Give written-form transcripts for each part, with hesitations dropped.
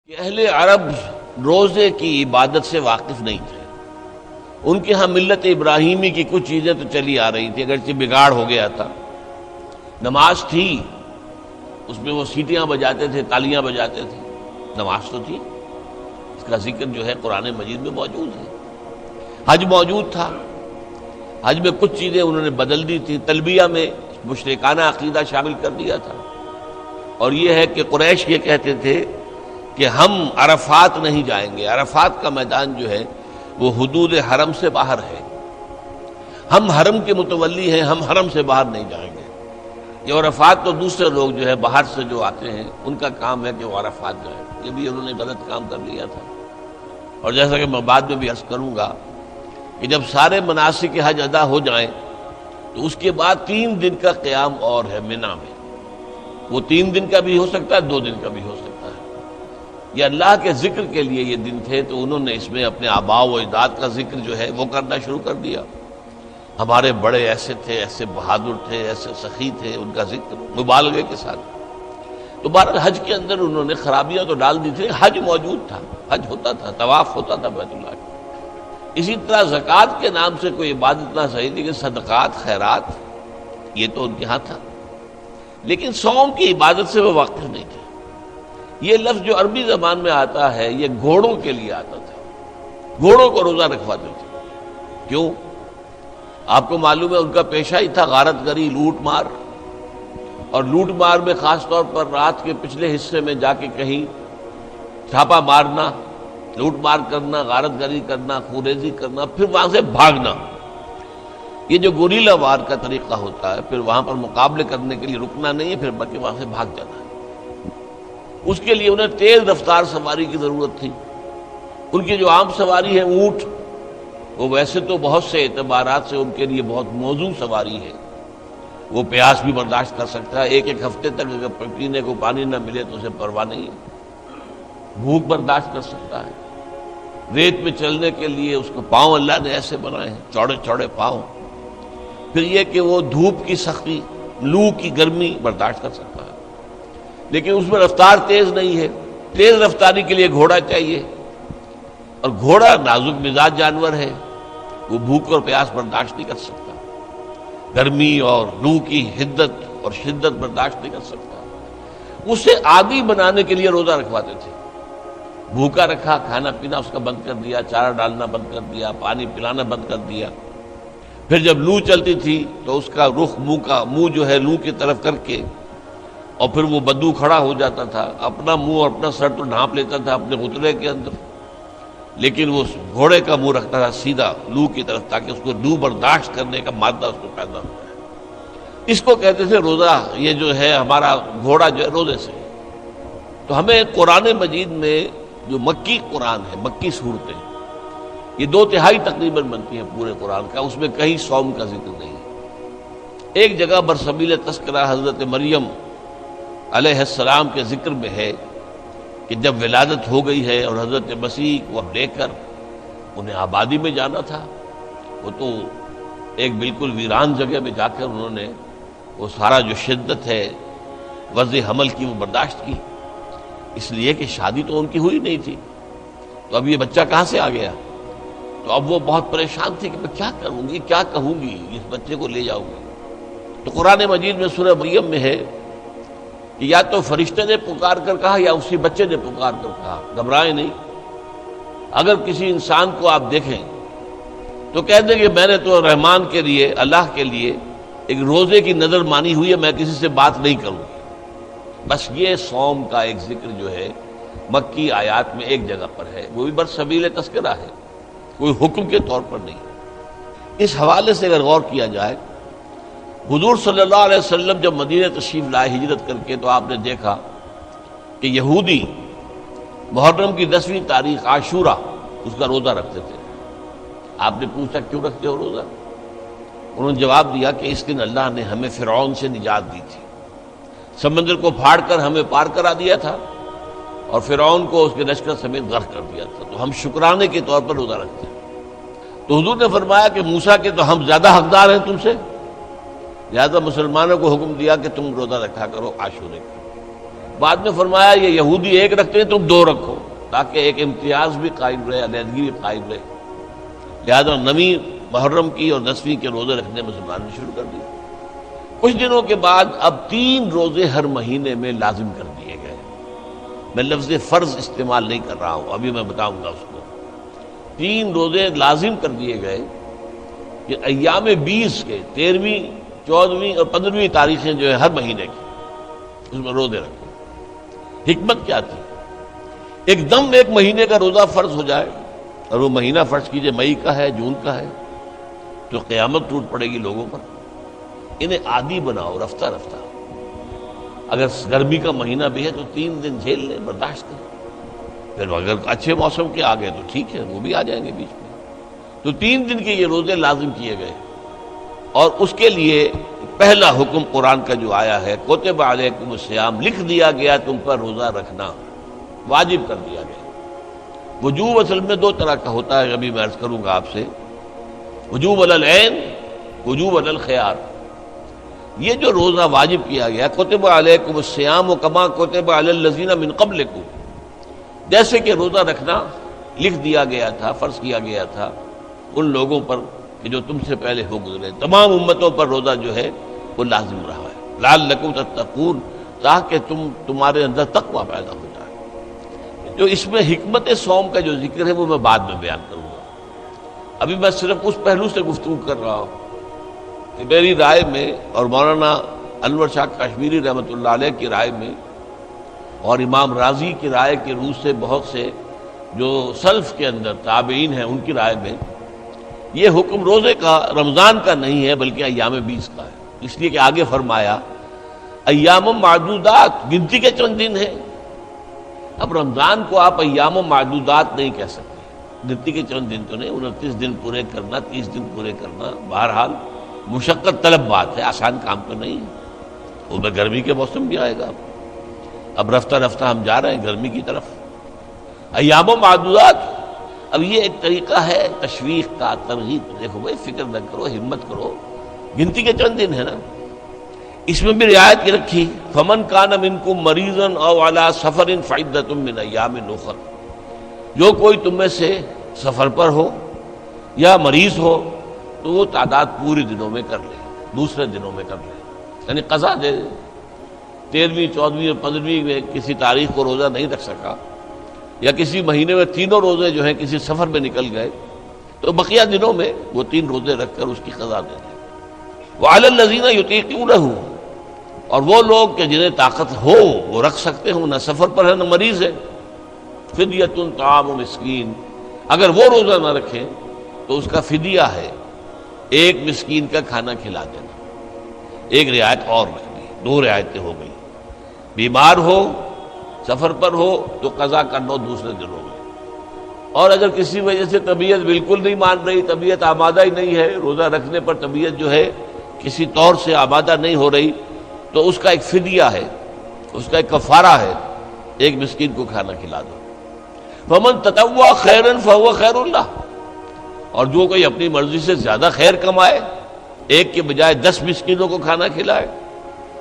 کہ اہل عرب روزے کی عبادت سے واقف نہیں تھے۔ ان کے ہاں ملت ابراہیمی کی کچھ چیزیں تو چلی آ رہی تھی، اگرچہ بگاڑ ہو گیا تھا۔ نماز تھی، اس میں وہ سیٹیاں بجاتے تھے، تالیاں بجاتے تھے، نماز تو تھی، اس کا ذکر جو ہے قرآن مجید میں موجود ہے۔ حج موجود تھا، حج میں کچھ چیزیں انہوں نے بدل دی تھی، تلبیہ میں مشرکانہ عقیدہ شامل کر دیا تھا، اور یہ ہے کہ قریش یہ کہتے تھے کہ ہم عرفات نہیں جائیں گے، عرفات کا میدان جو ہے وہ حدود حرم سے باہر ہے، ہم حرم کے متولی ہیں، ہم حرم سے باہر نہیں جائیں گے۔ یہ عرفات تو دوسرے لوگ جو ہے باہر سے جو آتے ہیں ان کا کام ہے کہ وہ عرفات جائیں، یہ بھی انہوں نے غلط کام کر لیا تھا۔ اور جیسا کہ میں بعد میں بھی عرض کروں گا کہ جب سارے مناسک حج ادا ہو جائیں تو اس کے بعد 3 دن کا قیام اور ہے منی میں، وہ 3 دن کا بھی ہو سکتا ہے، 2 دن کا بھی ہو سکتا ہے۔ یہ اللہ کے ذکر کے لیے یہ دن تھے، تو انہوں نے اس میں اپنے آباء و اجداد کا ذکر جو ہے وہ کرنا شروع کر دیا۔ ہمارے بڑے ایسے تھے، ایسے بہادر تھے، ایسے سخی تھے، ان کا ذکر مبالغے کے ساتھ۔ تو بہرحال حج کے اندر انہوں نے خرابیاں تو ڈال دی تھی، حج موجود تھا، حج ہوتا تھا، طواف ہوتا تھا بیت اللہ کا۔ اسی طرح زکوٰۃ کے نام سے کوئی عبادت نہ صحیح، لیکن صدقات، خیرات، یہ تو ان کے ہاں تھا، لیکن صوم کی عبادت سے وہ واقف نہیں تھے۔ یہ لفظ جو عربی زبان میں آتا ہے یہ گھوڑوں کے لیے آتا تھا، گھوڑوں کو روزہ رکھواتے تھے۔ کیوں؟ آپ کو معلوم ہے ان کا پیشہ ہی تھا غارت گری، لوٹ مار، اور لوٹ مار میں خاص طور پر رات کے پچھلے حصے میں جا کے کہیں چھاپا مارنا، لوٹ مار کرنا، غارت گری کرنا، خوریزی کرنا، پھر وہاں سے بھاگنا۔ یہ جو گوریلا وار کا طریقہ ہوتا ہے، پھر وہاں پر مقابلے کرنے کے لیے رکنا نہیں ہے، پھر بلکہ وہاں سے بھاگ جانا ہے۔ اس کے لیے انہیں تیز رفتار سواری کی ضرورت تھی۔ ان کی جو عام سواری ہے اونٹ، وہ ویسے تو بہت سے اعتبارات سے ان کے لیے بہت موزوں سواری ہے، وہ پیاس بھی برداشت کر سکتا ہے، ایک ہفتے تک اگر پینے کو پانی نہ ملے تو اسے پرواہ نہیں ہے، بھوک برداشت کر سکتا ہے۔ ریت میں چلنے کے لیے اس کو پاؤں اللہ نے ایسے بنائے ہیں، چوڑے چوڑے پاؤں۔ پھر یہ کہ وہ دھوپ کی سختی، لو کی گرمی برداشت کر سکتا ہے، لیکن اس میں رفتار تیز نہیں ہے۔ تیز رفتاری کے لیے گھوڑا چاہیے، اور گھوڑا نازک مزاج جانور ہے، وہ بھوک اور پیاس برداشت نہیں کر سکتا، گرمی اور لو کی حدت اور شدت برداشت نہیں کر سکتا۔ اسے عادی بنانے کے لیے روزہ رکھواتے تھے، بھوکا رکھا، کھانا پینا اس کا بند کر دیا، چارہ ڈالنا بند کر دیا، پانی پلانا بند کر دیا۔ پھر جب لو چلتی تھی تو اس کا رخ منہ جو ہے لو کی طرف کر کے، اور پھر وہ بدو کھڑا ہو جاتا تھا، اپنا منہ اور اپنا سر تو ڈھانپ لیتا تھا اپنے غترے کے اندر، لیکن وہ گھوڑے کا منہ رکھتا تھا سیدھا لو کی طرف، تاکہ اس کو لو برداشت کرنے کا مادہ اس کو پیدا ہو جائے۔ اس کو کہتے تھے روزہ، یہ جو ہے ہمارا گھوڑا جو ہے روزے سے۔ تو ہمیں قرآن مجید میں جو مکی قرآن ہے، مکی صورتیں، یہ 2/3 تقریباً بنتی ہیں پورے قرآن کا، اس میں کہیں صوم کا ذکر نہیں ہے۔ ایک جگہ برسبیل تذکرہ حضرت مریم علیہ السلام کے ذکر میں ہے کہ جب ولادت ہو گئی ہے اور حضرت مسیح کو اب لے کر انہیں آبادی میں جانا تھا، وہ تو ایک بالکل ویران جگہ میں جا کر انہوں نے وہ سارا جو شدت ہے وضع حمل کی وہ برداشت کی، اس لیے کہ شادی تو ان کی ہوئی نہیں تھی، تو اب یہ بچہ کہاں سے آ گیا؟ تو اب وہ بہت پریشان تھی کہ میں کیا کروں گی، کیا کہوں گی، اس بچے کو لے جاؤں گی۔ تو قرآن مجید میں سورہ مریم میں ہے کہ یا تو فرشتے نے پکار کر کہا یا اسی بچے نے پکار کر کہا، گھبرائیں نہیں۔ اگر کسی انسان کو آپ دیکھیں تو کہہ دیں کہ میں نے تو رحمان کے لیے، اللہ کے لیے ایک روزے کی نظر مانی ہوئی ہے، میں کسی سے بات نہیں کروں گی۔ بس یہ صوم کا ایک ذکر جو ہے مکی آیات میں ایک جگہ پر ہے، وہ بھی برسبیل تذکرہ ہے، کوئی حکم کے طور پر نہیں۔ اس حوالے سے اگر غور کیا جائے، حضور صلی اللہ علیہ وسلم جب مدینہ تشریف لائے ہجرت کر کے، تو آپ نے دیکھا کہ یہودی محرم کی 10ویں تاریخ عاشورہ اس کا روزہ رکھتے تھے۔ آپ نے پوچھا کیوں رکھتے ہو روزہ؟ انہوں نے جواب دیا کہ اس دن اللہ نے ہمیں فرعون سے نجات دی تھی، سمندر کو پھاڑ کر ہمیں پار کرا دیا تھا، اور فرعون کو اس کے لشکر سمیت غرق کر دیا تھا، تو ہم شکرانے کے طور پر روزہ رکھتے ہیں۔ تو حضور نے فرمایا کہ موسیٰ کے تو ہم زیادہ حقدار ہیں تم سے، لہذا مسلمانوں کو حکم دیا کہ تم روزہ رکھا کرو عاشورے کا۔ بعد میں فرمایا یہ یہودی ایک رکھتے ہیں تم 2 رکھو، تاکہ ایک امتیاز بھی قائم رہے، علیحدگی بھی قائم رہے۔ لہذا 9ویں محرم کی اور 10ویں کے روزے رکھنے مسلمان نے شروع کر دیے۔ کچھ دنوں کے بعد اب 3 روزے ہر مہینے میں لازم کر دیے گئے۔ میں لفظ فرض استعمال نہیں کر رہا ہوں، ابھی میں بتاؤں گا اس کو۔ 3 روزے لازم کر دیے گئے کہ ایام 20 کے 13ویں 14ویں اور 15ویں تاریخیں جو ہے ہر مہینے کی، اس میں روزے رکھو۔ حکمت کیا تھی؟ ایک دم ایک مہینے کا روزہ فرض ہو جائے، اور وہ مہینہ فرض کیجئے مئی کا ہے، جون کا ہے، تو قیامت ٹوٹ پڑے گی لوگوں پر۔ انہیں عادی بناؤ، رفتہ رفتہ۔ اگر گرمی کا مہینہ بھی ہے تو 3 دن جھیل لیں، برداشت کریں۔ پھر اگر اچھے موسم کے آ گئے تو ٹھیک ہے، وہ بھی آ جائیں گے بیچ میں۔ تو 3 دن کے یہ روزے لازم کیے گئے، اور اس کے لیے پہلا حکم قرآن کا جو آیا ہے، کتب علیکم الصیام، لکھ دیا گیا تم پر روزہ رکھنا، واجب کر دیا گیا۔ وجوب اصل میں 2 طرح کا ہوتا ہے، ابھی میں عرض کروں گا آپ سے۔ وجوب علی العین، وجوب علی الخیار۔ یہ جو روزہ واجب کیا گیا، کتب علیکم الصیام کما کتب علی الذین من قبلکم، جیسے کہ روزہ رکھنا لکھ دیا گیا تھا، فرض کیا گیا تھا ان لوگوں پر کہ جو تم سے پہلے ہو گزرے، تمام امتوں پر روزہ جو ہے وہ لازم رہا ہے، لعلکم تتقون، تاکہ تمہارے اندر تقویٰ پیدا ہو جائے۔ جو اس میں حکمت صوم کا جو ذکر ہے وہ میں بعد میں بیان کروں گا، ابھی میں صرف اس پہلو سے گفتگو کر رہا ہوں کہ میری رائے میں، اور مولانا انور شاہ کشمیری رحمۃ اللہ علیہ کی رائے میں، اور امام راضی کی رائے کے روح سے بہت سے جو سلف کے اندر تابعین ہیں ان کی رائے میں، یہ حکم روزے کا رمضان کا نہیں ہے بلکہ ایام 20 کا ہے، اس لیے کہ آگے فرمایا ایام معدودات، گنتی کے چند دن ہیں۔ اب رمضان کو آپ ایام معدودات نہیں کہہ سکتے، گنتی کے چند دن تو نہیں، 29 دن پورے کرنا، 30 دن پورے کرنا، بہرحال مشقت طلب بات ہے، آسان کام تو نہیں ہے۔ وہ میں گرمی کے موسم بھی آئے گا، اب رفتہ رفتہ ہم جا رہے ہیں گرمی کی طرف۔ ایام معدودات، اب یہ ایک طریقہ ہے تشویق کا، ترغیب، دیکھو بھائی فکر نہ کرو، ہمت کرو، گنتی کے چند دن ہے نا۔ اس میں بھی رعایت کی رکھی، فمن کان منکم مریضا او علی سفر فعدۃ من ایام اخر، جو کوئی تم میں سے سفر پر ہو یا مریض ہو تو وہ تعداد پورے دنوں میں کر لے، دوسرے دنوں میں کر لے، یعنی قضا دے۔ 13ویں 14ویں اور 15ویں میں کسی تاریخ کو روزہ نہیں رکھ سکا، یا کسی مہینے میں 3 روزے جو ہیں کسی سفر میں نکل گئے، تو بقیہ دنوں میں وہ 3 روزے رکھ کر اس کی قضا دے دیں۔ وعلی الذین یطیقونہ، اور وہ لوگ کہ جنہیں طاقت ہو وہ رکھ سکتے ہوں، نہ سفر پر ہے نہ مریض ہے، فدیۃ طعام مسکین، اگر وہ روزہ نہ رکھیں تو اس کا فدیہ ہے 1 مسکین کا کھانا کھلا دینا۔ ایک رعایت اور رکھنی، 2 رعایتیں ہو گئی، بیمار ہو، سفر پر ہو تو قضا کر لو دوسرے دنوں میں، اور اگر کسی وجہ سے طبیعت بالکل نہیں مان رہی، طبیعت آمادہ ہی نہیں ہے، روزہ رکھنے پر طبیعت جو ہے کسی طور سے آمادہ نہیں ہو رہی، تو اس کا ایک فدیہ ہے، اس کا ایک کفارہ ہے، 1 مسکین کو کھانا کھلا دو۔ فمن تطوع خیرا فهو خیر اللہ، اور جو کوئی اپنی مرضی سے زیادہ خیر کمائے، 1 کے بجائے 10 مسکینوں کو کھانا کھلائے،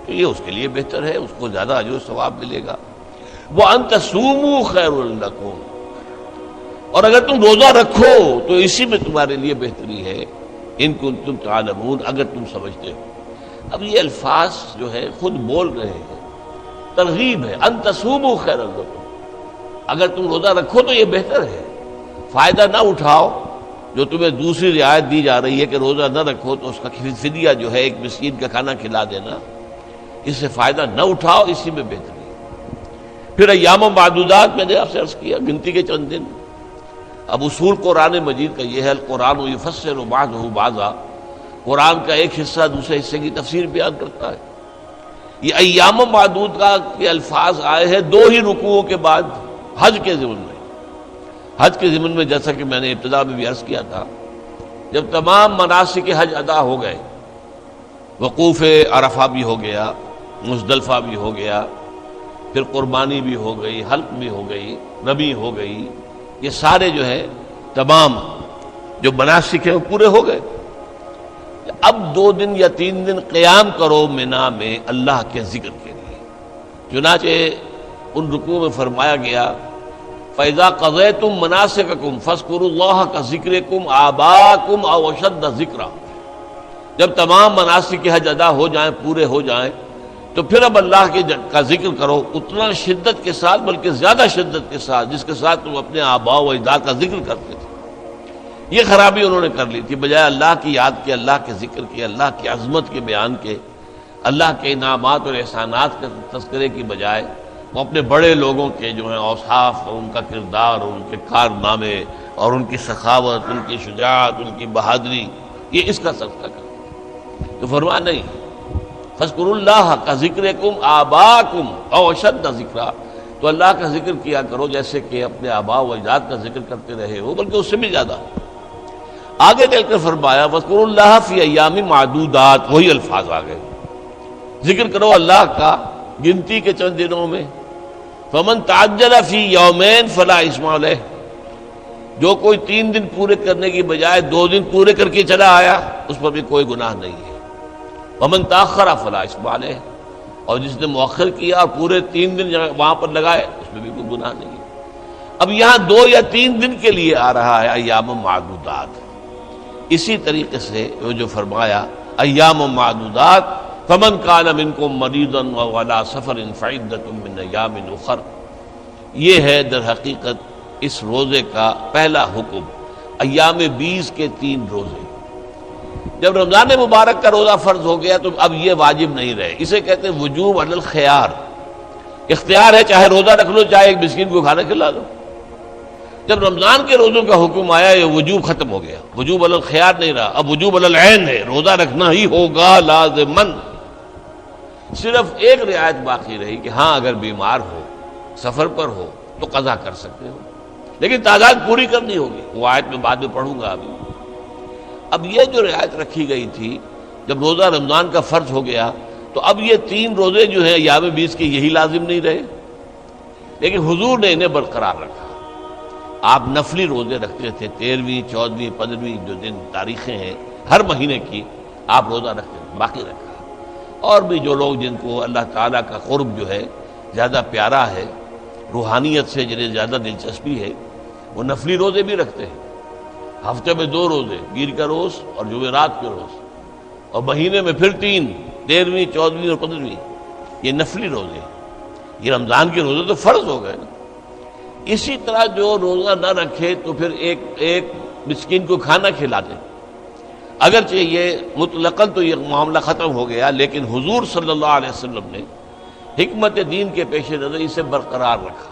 تو یہ اس کے لیے بہتر ہے، اس کو زیادہ اجر و ثواب ملے گا۔ وَأَن تَصُومُوا خَيْرٌ لَكُمْ، اور اگر تم روزہ رکھو تو اسی میں تمہارے لیے بہتری ہے، ان کنتم تعلمون، اگر تم سمجھتے ہو۔ اب یہ الفاظ جو ہے خود بول رہے ہیں، ترغیب ہے، ان تصوموا خیرا لکم، اگر تم روزہ رکھو تو یہ بہتر ہے، فائدہ نہ اٹھاؤ جو تمہیں دوسری رعایت دی جا رہی ہے کہ روزہ نہ رکھو تو اس کا فدیہ جو ہے 1 مسکین کا کھانا کھلا دینا، اس سے فائدہ نہ اٹھاؤ، اسی میں بہتری ہے۔ پھر ایام معدودات میں نے آپ سے عرض کیا، گنتی کے چند دن۔ اب اصول قرآن مجید کا یہ ہے، القرآن یفسر بعضہ بعضا، قرآن کا ایک حصہ دوسرے حصے کی تفسیر بیان کرتا ہے۔ یہ ایام معدود کا کے الفاظ آئے ہیں 2 ہی رکوعوں کے بعد حج کے ضمن میں۔ حج کے ضمن میں جیسا کہ میں نے ابتدا میں بھی عرض کیا تھا، جب تمام مناسک حج ادا ہو گئے، وقوف عرفہ بھی ہو گیا، مزدلفہ بھی ہو گیا، پھر قربانی بھی ہو گئی، حلق بھی ہو گئی، رمی ہو گئی، یہ سارے جو ہے تمام جو مناسک ہیں وہ پورے ہو گئے۔ اب 2 دن یا 3 دن قیام کرو منا میں اللہ کے ذکر کے لیے، چنانچہ ان رکوع میں فرمایا گیا فَإِذَا قَضَيْتُم مَّنَاسِكَكُمْ فَاذْكُرُوا اللَّهَ كَذِكْرِكُمْ آبَاءَكُمْ أَوْ أَشَدَّ ذِكْرًا۔ جب تمام مناسک کے حج ادا ہو جائیں، پورے ہو جائیں، تو پھر اب اللہ کا ذکر کرو اتنا شدت کے ساتھ، بلکہ زیادہ شدت کے ساتھ جس کے ساتھ تم اپنے آباء و اجداد کا ذکر کرتے تھے۔ یہ خرابی انہوں نے کر لی تھی، بجائے اللہ کی یاد کے، اللہ کے ذکر کے، اللہ کی عظمت کے بیان کے، اللہ کے انعامات اور احسانات کے تذکرے کی بجائے وہ اپنے بڑے لوگوں کے جو ہیں اوصاف اور ان کا کردار اور ان کے کارنامے اور ان کی سخاوت، ان کی شجاعت، ان کی بہادری، یہ اس کا تذکرہ کرتے۔ تو فرمایا نہیں، فاذکروا اللہ کذکرکم آباءکم او اشد ذکرا، تو اللہ کا ذکر کیا کرو جیسے کہ اپنے آباء و اجداد کا ذکر کرتے رہے ہو، بلکہ اس سے بھی زیادہ۔ آگے چل کر فرمایا وَاذْكُرُوا اللَّهَ فِي أَيَّامٍ مَّعْدُودَاتٍ، وہی الفاظ آ گئے، ذکر کرو اللہ کا گنتی کے چند دنوں میں۔ فَمَن تَعَجَّلَ فِي يَوْمَيْنِ فَلَا إِثْمَ عَلَيْهِ، جو کوئی 3 دن پورے کرنے کی بجائے 2 دن پورے کر کے چلا آیا، اس پر بھی کوئی گناہ نہیں ہے۔ وَمَن تَأَخَّرَ فَلَا إِثْمَ عَلَيْهِ، اور جس نے مؤخر کیا اور پورے 3 دن وہاں پر لگائے، اس میں بھی کوئی گناہ نہیں ہے۔ اب یہاں 2 یا 3 دن کے لیے آ رہا ہے ایام معدودات، اسی طریقے سے وہ جو فرمایا ایام معدودات، فمن کان منکم مریضا او علی سفر فعدۃ من ایام اخر، یہ ہے در حقیقت اس روزے کا پہلا حکم، ایام 20 کے 3 روزے۔ جب رمضان مبارک کا روزہ فرض ہو گیا تو اب یہ واجب نہیں رہے، اسے کہتے ہیں وجوب علی الخیار، اختیار ہے، چاہے روزہ رکھ لو، چاہے ایک مسکین کو کھانا کھلا دو۔ جب رمضان کے روزوں کا حکم آیا یہ وجوب ختم ہو گیا، وجوب علی الخیار نہیں رہا، اب وجوب علی العین ہے، روزہ رکھنا ہی ہوگا لازماً۔ صرف ایک رعایت باقی رہی کہ ہاں اگر بیمار ہو، سفر پر ہو تو قضا کر سکتے ہو، لیکن تعداد پوری کرنی ہوگی، وہ آیت میں بعد میں پڑھوں گا ابھی۔ اب یہ جو رعایت رکھی گئی تھی جب روزہ رمضان کا فرض ہو گیا تو اب یہ 3 روزے جو ہیں ایام 20 کے یہی لازم نہیں رہے، لیکن حضور نے انہیں برقرار رکھا۔ آپ نفلی روزے رکھتے تھے، 13ویں، 14ویں، 15ویں جو دن تاریخیں ہیں ہر مہینے کی، آپ روزہ رکھتے تھے، باقی رکھا۔ اور بھی جو لوگ جن کو اللہ تعالیٰ کا قرب جو ہے زیادہ پیارا ہے، روحانیت سے جنہیں زیادہ دلچسپی ہے، وہ نفلی روزے بھی رکھتے ہیں، ہفتے میں 2 روزے، پیر کا روز اور جمعرات کے روز، اور مہینے میں پھر 3، 13ویں، 14ویں اور 15ویں، یہ نفلی روزے۔ یہ رمضان کے روزے تو فرض ہو گئے نا۔ اسی طرح جو روزہ نہ رکھے تو پھر ایک مسکین کو کھانا کھلا دے، اگرچہ یہ مطلقاً تو یہ معاملہ ختم ہو گیا، لیکن حضور صلی اللہ علیہ وسلم نے حکمت دین کے پیش نظر اسے برقرار رکھا۔